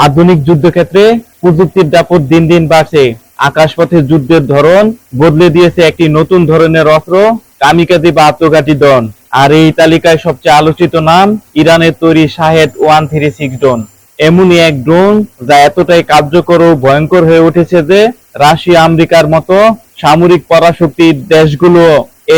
আধুনিক যুদ্ধক্ষেত্রে প্রযুক্তির দাপট দিন দিন বাড়ছে। আকাশপথে যুদ্ধের ধরন বদলে দিয়েছে একটি নতুন ধরনের অস্ত্র, কামিকাজি বা আত্মঘাতী ড্রোন। আর এই তালিকায় সবচেয়ে আলোচিত নাম ইরানের তৈরি শাহেদ 136 ড্রোন। এমনই এক ড্রোন যা এতটাই কার্যকর ও ভয়ঙ্কর হয়ে উঠেছে যে রাশিয়া আমেরিকার মতো সামরিক পরাশক্তির দেশগুলো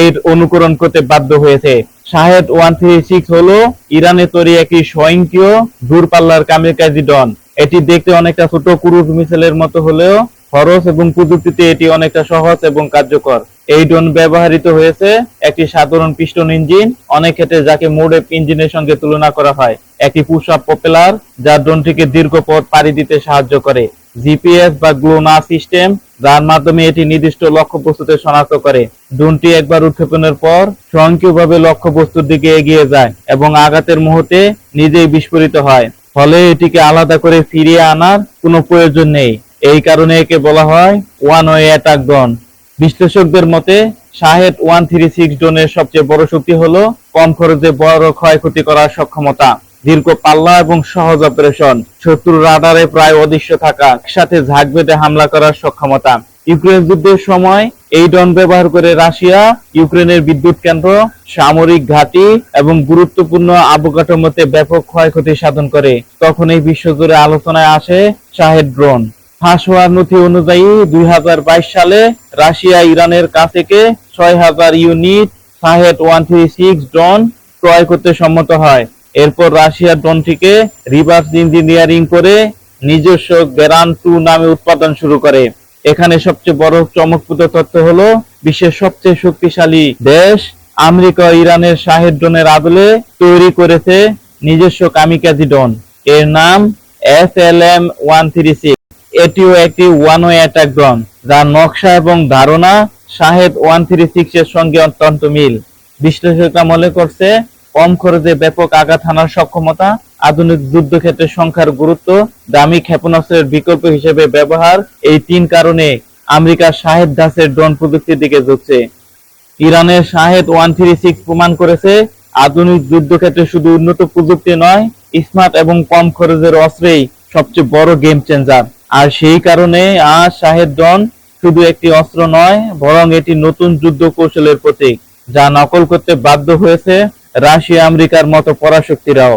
এর অনুকরণ করতে বাধ্য হয়েছে। শাহেদ 136 হলো ইরানের তৈরি একটি স্বয়ংক্রিয় দূরপাল্লার কামিকাজি ড্রোন। এটি দেখতে অনেকটা ছোট ক্রুজ মিসাইলের মতো হলেও খরচ এবং প্রযুক্তিতে এটি অনেকটা সহজ এবং কার্যকর। এই ড্রোন ব্যবহৃত হয়েছে একটি সাধারণ পিস্টন ইঞ্জিন, অনেক ক্ষেত্রে যাকে মোডেপ ইঞ্জিনের সঙ্গে তুলনা করা হয়, একটি পুশ আপ প্রপেলার যা ড্রোনটিকে দীর্ঘ পথ পাড়ি দিতে সাহায্য করে, জিপিএস বা গ্লোনাস সিস্টেম যার মাধ্যমে এটি নির্দিষ্ট লক্ষ্যবস্তুতে শনাক্ত করে। ড্রোনটি একবার উৎক্ষেপণের পর স্বয়ংক্রিয়ভাবে লক্ষ্যবস্তুর দিকে এগিয়ে যায় এবং আঘাতের মুহূর্তে নিজেই বিস্ফোরিত হয়, ফলে এটিকে আলাদা করে ফিরিয়ে আনার কোনো প্রয়োজন নেই। এই কারণে একে বলা হয় ওয়ান ওয়ে অ্যাটাক ড্রোন। বিশ্লেষকদের মতে শাহেদ 136 ড্রোনের সবচেয়ে বড় শক্তি হলো কম খরচে বড় ক্ষয়ক্ষতি করার সক্ষমতা, দীর্ঘ পাল্লা এবং সহজ অপারেশন, শত্রুর রাডারে প্রায় অদৃশ্য থাকা, একসাথে ঝাঁক বেঁধে হামলা করার সক্ষমতা। ইউক্রেন যুদ্ধের সময় এই ড্রোন ব্যবহার করে রাশিয়া ইউক্রেনের বিদ্যুৎ কেন্দ্র, সামরিক ঘাঁটি এবং গুরুত্বপূর্ণ অবকাঠামোতে ব্যাপক ক্ষয়ক্ষতি সাধন করে। তখন এই বিশ্বজুড়ে আলোচনায় আসে শাহেদ ড্রোন। ফাঁস হওয়ার নথি অনুযায়ী 2022 সালে রাশিয়া ইরানের কাছ থেকে 6000 ইউনিট শাহেদ 136 ড্রোন ক্রয় করতে সম্মত হয়। এরপর রাশিয়া ড্রোনটিকে রিভার্স ইঞ্জিনিয়ারিং করে নিজস্ব গেরান 2 নামে উৎপাদন শুরু করে। এখানে সবচেয়ে বড় চমকপ্রদ তথ্য হলো বিশ্বের সবচেয়ে শক্তিশালী দেশ আমেরিকা ইরানের শাহেদ ড্রোনের আদলে তৈরি করেছে নিজস্ব কামিকাজি ড্রোন। এর নাম SLM-136। এটিও একটি ওয়ান ওয়ে অ্যাটাক ড্রোন, যার নকশা এবং ধারণা শাহেদ 136 এর সঙ্গে অত্যন্ত মিল। বিশ্লেষকরা মনে করছে কম খরচে ব্যাপক আঘাত হানার সক্ষমতা, আধুনিক যুদ্ধক্ষেত্রে সংখ্যার গুরুত্ব, দামি ক্ষেপণাস্ত্রের বিকল্প হিসেবে ব্যবহার, এই 3 কারণে আমেরিকা শাহেদ ধাঁচের ড্রোন প্রযুক্তির দিকে ঝুঁকছে। ইরানের শাহেদ 136 প্রমাণ করেছে আধুনিক যুদ্ধক্ষেত্রে শুধু উন্নত প্রযুক্তি নয়, স্মার্ট এবং কম খরচের অস্ত্রেই সবচেয়ে বড় গেম চেঞ্জার। আর সেই কারণে আজ শাহেদ ড্রোন শুধু একটি অস্ত্র নয়, বরং এটি নতুন যুদ্ধ কৌশলের প্রতীক, যা নকল করতে বাধ্য হয়েছে রাশিয়া আমেরিকার মতো পরাশক্তিরাও।